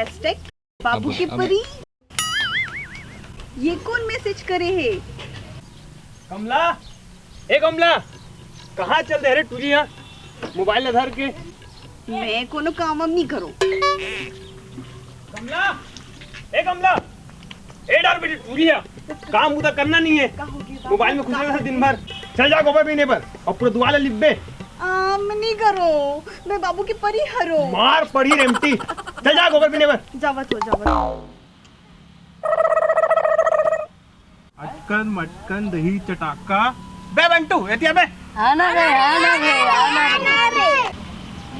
Hashtag बाबू की परी। ये कौन मैसेज करे है? कमला, ए कमला, कहाँ चल दे रे टूरिया? मोबाइल धर के। मैं कोनो काम नहीं करूं। कमला, ए कमला, ए डर बेटी टूरिया, काम उधर करना नहीं है। मोबाइल में घुसा रहता दिन भर। चल जा गोबर पीने पर और पूरा दुआ ले लिब्बे। मैं नहीं करो, मैं बाबू की परी हरो। मार पड़ी रेमटी। चल जा गोबर पीने पर। जावत हो। अटकन मटकन दही चटाका। बे बंटू, एतिया बे। आना रे।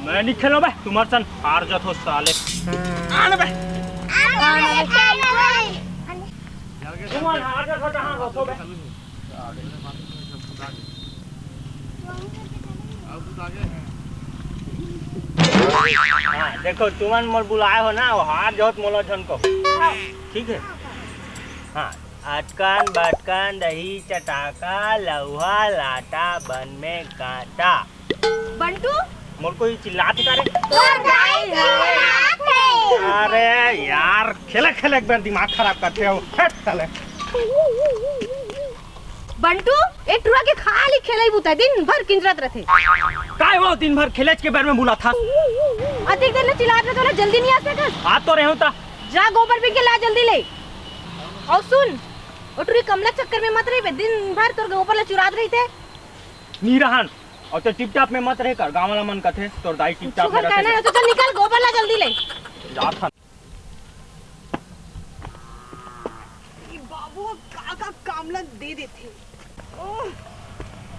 मैं नहीं खेलो बे, तुम्हारे सन हार जात हो साले। आना बे। तुम हार जात हो कहाँ हो बे? हाँ, देखो तुमन मोर बुलाए हो ना, वो हार जात मोला झन को। ठीक है। हाँ, अटकन बटकन दही चटाका लौहा लाटा बन में कांटा। बंटू मोर को चिल्लाते का रे? अरे यार, खेले एक बार दिमाग खराब करते हो। हट साले। बंटू एक टुरा के खाली खेले ही बुता दिन भर किंजरत रहते। काय वो दिन भर खेले के बारे में बोला था? अधिक देर ले चिल्लात रहे तो जल्दी नहीं आ सकत। आ तो रहे हो ता। जा गोबर पी के ला जल्दी ले। और सुन, ओ टुरी कमला चक्कर में मत रही, दिन भर तोर गोबर ले चुरात रही थे। नी रहन और तो टिपटाप में मत रह कर, गांव वाला मन कथे तोर दाई टिपटाप में रहते। है तो चल निकल, गोबर ला जल्दी ले। जा था। बाबू काका कामला दे देते। ओह,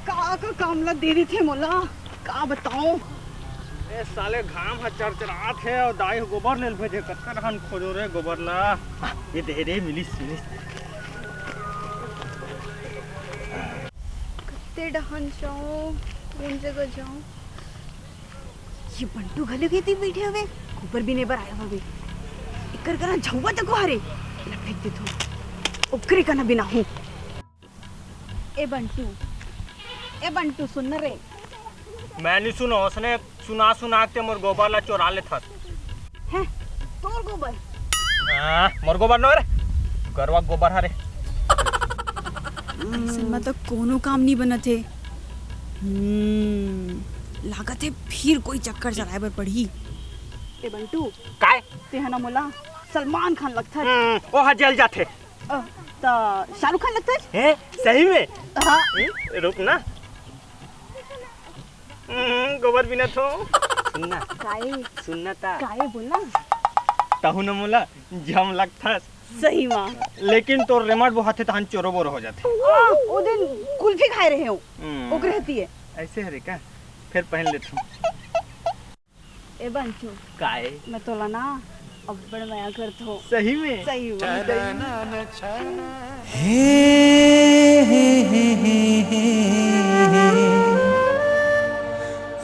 काका कामला दे देते मोला, का बताऊं? ए साले घाम ह चरचरात है और दाई गोबर लेल भेजे कत्ता रहन खोजो रे गोबर ला। ये दे रे मिलिस। कत्ते डहन जाऊं, कौन जगह जाऊं? ये बंटू घले खेती बैठे हवे, गोबर भी नहीं बर आया हवे। इकर करा झौवा तको हरे फेंक दे तो ओकरे कना बिना हूं। ए बंटू सुन रे। मैं नहीं सुनो, उसने सुना के मोर गोबर ला चोरा ले था। हैं तोर गोबर? हां, मोर गोबर न रे, गरवा गोबर हरे। ऐसे में तो कोनो काम नहीं बनत है। लागत है फिर कोई चक्कर चलाए बर पड़ी। ए बंटू काय ते हना मोला सलमान खान लगता है। ओ हा जेल जाते। तो शाहरुख खान लगता है? सही में? हाँ। रुक ना। गोबर बिना तो सुनना। सुनना ता। काहे बोलना? ताहू न मोला जम लगता। सही मां। लेकिन तो रिमोट वो हाथे तहन चोरो बोर हो जाते। ओ दिन कुल्फी खाए रहे हो। ओक रहती है। ऐसे हरे का? फिर पहन लेती हूँ। ए बंचू काय मैं तोला ना अब्बड़ माया करत हो। सही में? सही में।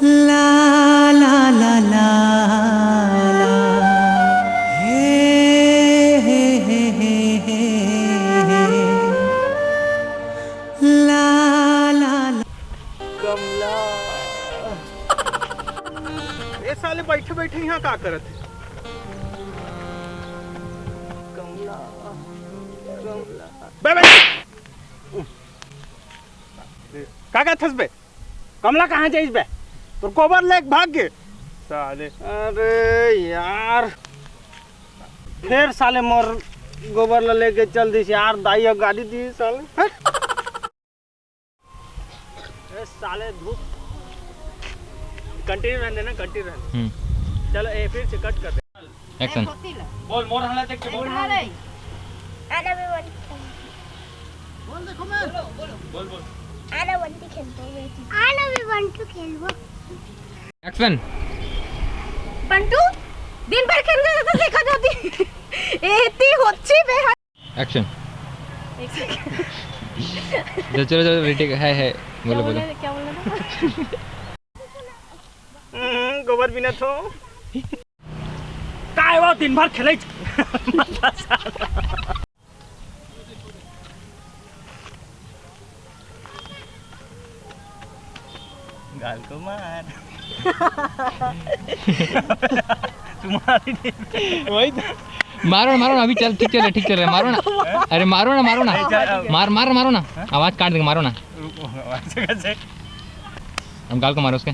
ला ला ला ला कमला, ये साले बैठे बैठे यहाँ का करत है? कमला, का थस बे? कमला कहाँ जाइस बे? तो गोबर लेक भाग गए साले। अरे यार, फिर साले मोर गोबर ला लेके चल दी यार। दाई गाड़ी दी साले। साले धूप कंटिन्यू रहने ना, कंटिन्यू रहने। चलो ए फिर से कट कर दे। एक्शन। बोल मोर हला देख के बोल। आना देखो मैं बोल आना बंटी खेलतो बेटी। आना भी बंटू खेलबो। एक्शन। बंटू दिन भर खेल रहा था, देखा जाती एती होच्छी बे। एक्शन। चलो रेडी है बोलो क्या बोलना था? गोबर बिना तो काय वो दिन भर खेले। गाल को मार। तुम्हारा वही तो मारो ना अभी चल ठीक चल रहा है मारो ना अरे मारो ना मारो ना आवाज काट देंगे मारो ना रुको, ऐसे कैसे हम गाल को मारो उसके